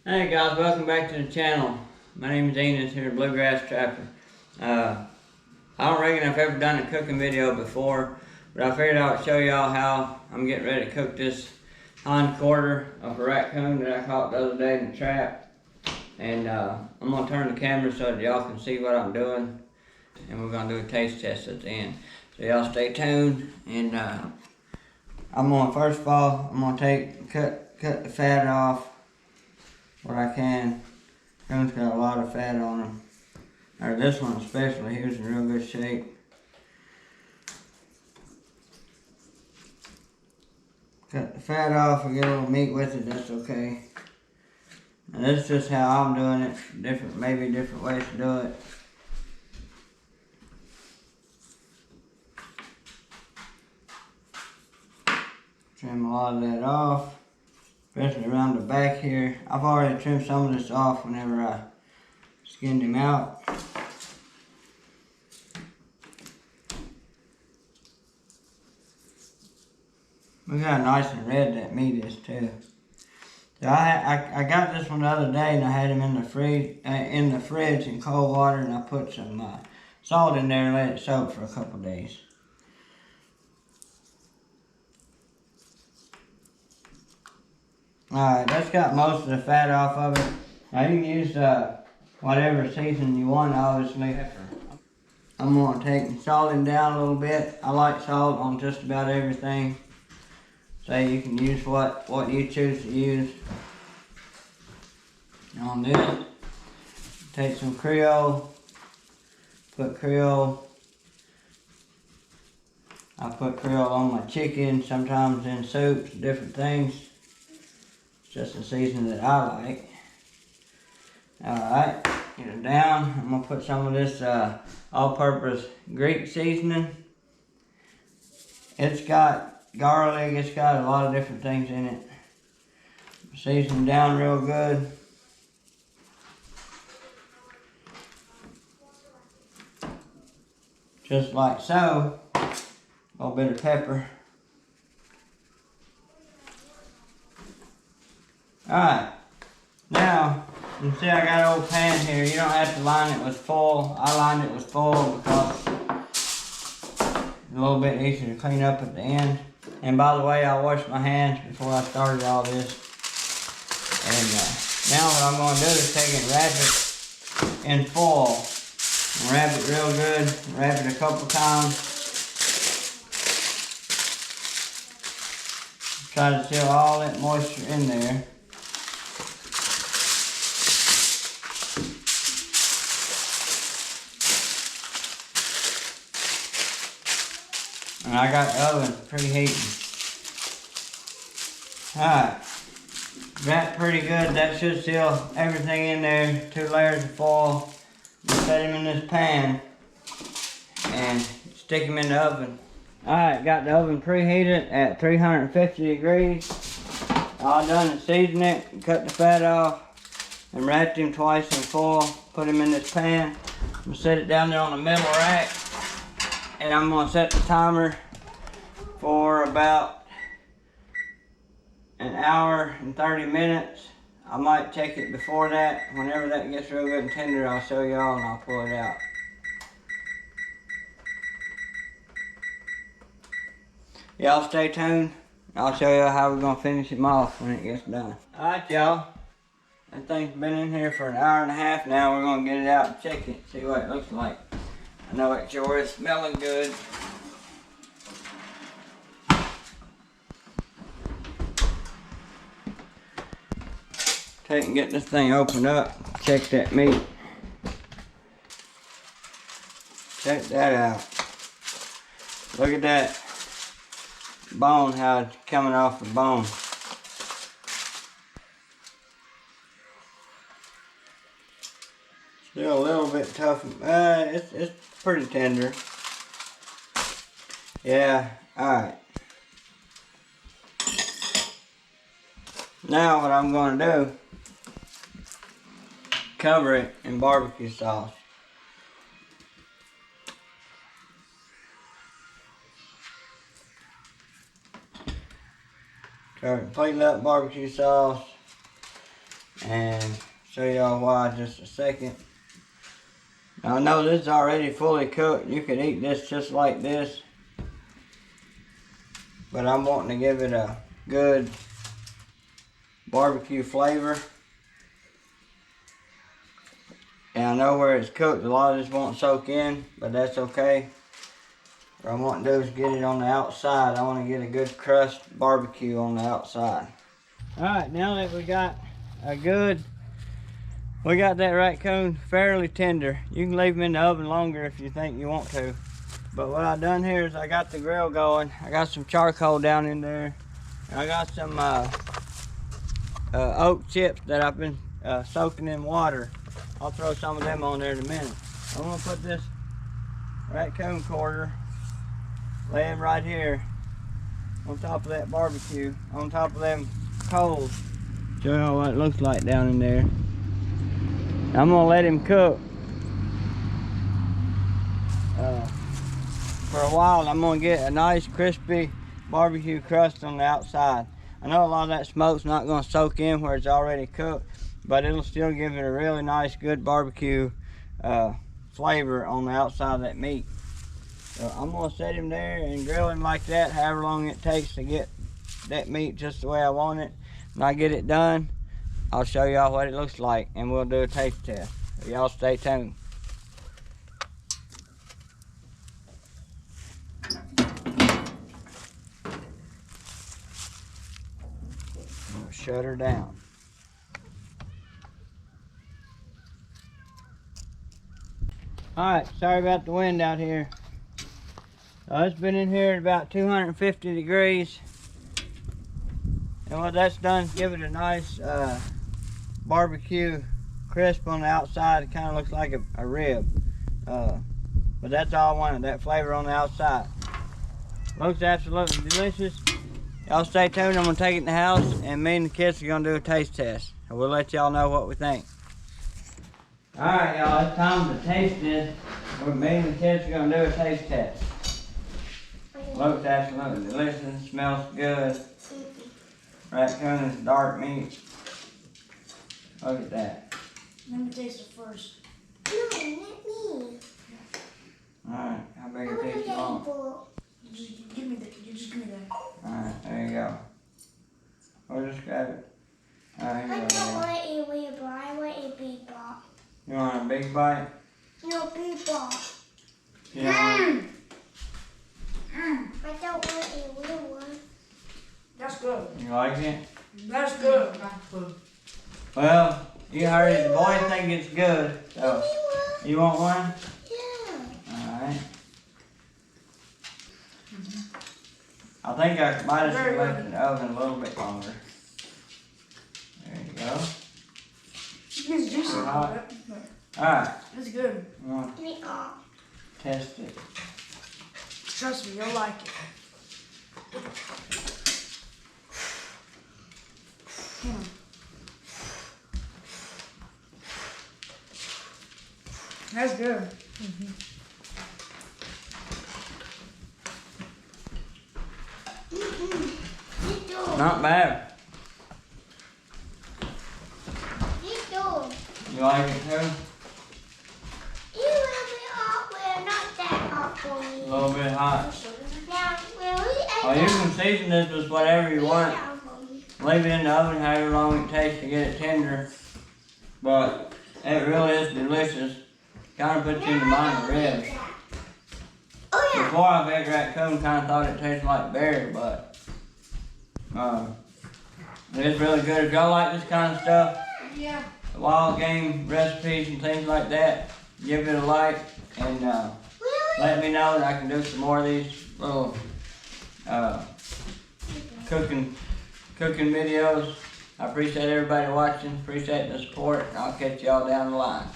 Hey guys, welcome back to the channel. My name is Enos here, Bluegrass Trapper. I don't reckon I've ever done a cooking video before, but I figured I would show y'all how I'm getting ready to cook this hind quarter of a raccoon that I caught the other day in the trap. And I'm going to turn the camera so that y'all can see what I'm doing. And we're going to do a taste test at the end. So y'all stay tuned. And I'm going to, first of all, I'm going to cut the fat off what I can. Coon's got a lot of fat on him. Or this one especially, he was in real good shape. Cut the fat off and get a little meat with it, that's okay. And this is just how I'm doing it. Maybe different ways to do it. Trim a lot of that off. Especially around the back here. I've already trimmed some of this off whenever I skinned him out. Look how nice and red that meat is too. So I got this one the other day and I had him in the fridge in cold water, and I put some salt in there and let it soak for a couple days. Alright, that's got most of the fat off of it. Now you can use whatever seasoning you want, obviously. I'm going to take and salt him down a little bit. I like salt on just about everything. So you can use what you choose to use. On this, take some Creole. Put Creole. I put Creole on my chicken, sometimes in soups, different things. Just a seasoning that I like. Alright, get it down. I'm going to put some of this all-purpose Greek seasoning. It's got garlic, it's got a lot of different things in it. Season down real good. Just like so. A little bit of pepper. Alright, now you can see I got an old pan here. You don't have to line it with foil. I lined it with foil because it's a little bit easier to clean up at the end. And by the way, I washed my hands before I started all this. And now what I'm going to do is take and wrap it in foil. Wrap it real good. Wrap it a couple times. Try to seal all that moisture in there. And I got the oven preheating. Alright. Wrapped pretty good. That should seal everything in there. 2 layers of foil. Set him in this pan and stick him in the oven. Alright, got the oven preheated at 350 degrees. All done is season it, cut the fat off, and wrapped him twice in foil. Put him in this pan. I'm going to set it down there on the middle rack. And I'm going to set the timer for about an hour and 30 minutes. I might check it before that. Whenever that gets real good and tender, I'll show y'all and I'll pull it out. Y'all stay tuned. I'll show y'all how we're going to finish him off when it gets done. Alright y'all. That thing's been in here for an hour and a half now. We're going to get it out and check it. See what it looks like. I know it sure is smelling good. Take and get this thing opened up. Check that meat. Check that out. Look at that bone, how it's coming off the bone. Still a little bit tough. It's pretty tender. Yeah, alright. Now what I'm going to do, cover it in barbecue sauce. Cover it completely up barbecue sauce. and show y'all why in just a second. Now I know this is already fully cooked. You could eat this just like this, but I'm wanting to give it a good barbecue flavor. And I know where it's cooked, a lot of this won't soak in, but that's okay. What I want to do is get it on the outside. I want to get a good crust barbecue on the outside. Alright, now that we got that raccoon fairly tender. You can leave them in the oven longer if you think you want to. But what I've done here is I got the grill going. I got some charcoal down in there. And I got some oak chips that I've been soaking in water. I'll throw some of them on there in a minute. I'm gonna put this raccoon quarter, lay him right here on top of that barbecue, on top of them coals. Show y'all what it looks like down in there. I'm gonna let him cook for a while. I'm gonna get a nice crispy barbecue crust on the outside. I know a lot of that smoke's not gonna soak in where it's already cooked, but it'll still give it a really nice, good barbecue flavor on the outside of that meat. So I'm gonna set him there and grill him like that, however long it takes to get that meat just the way I want it. When I get it done, I'll show y'all what it looks like and we'll do a taste test. So y'all stay tuned. Shut her down. Alright, sorry about the wind out here. It's been in here at about 250 degrees. And what that's done is give it a nice barbecue crisp on the outside. It kind of looks like a rib. But that's all I wanted, that flavor on the outside. Looks absolutely delicious. Y'all stay tuned, I'm gonna take it in the house and me and the kids are gonna do a taste test. And we'll let y'all know what we think. Alright y'all, it's time to taste this. Me and the kids are gonna do a taste test. Looks absolutely delicious, smells good. Raccoon is dark meat. Look at that. Let me taste it first. No, not me. Alright, how big a piece you want? You just give me that. Alright, there you go. We'll just grab it. Alright, I here you don't go. want a weird ball. I want a big ball. You want a big bite? No, big ball. Yeah. I don't want a weird one. That's good. You like it? That's good. Well, you heard it. The boys think it's good. So, you want one? Yeah. Alright. I think I might have should left it in the oven a little bit longer. There you go. It's juicy. Alright. Alright. It's good. You want to test it? Trust me, you'll like it. That's good. Not bad. You like it too? Not that hot for me. A little bit hot. Now, will we Well, you can season this with whatever you want. Leave it in the oven however long it takes to get it tender. But it really is delicious. Kind of puts you in the mind of ribs. Oh yeah. Before I baked raccoon, kind of thought it tasted like bear, but it's really good. If y'all like this kind of stuff, Yeah. wild game recipes and things like that, give it a like and let me know that I can do some more of these little cooking videos. I appreciate everybody watching, appreciate the support, and I'll catch y'all down the line.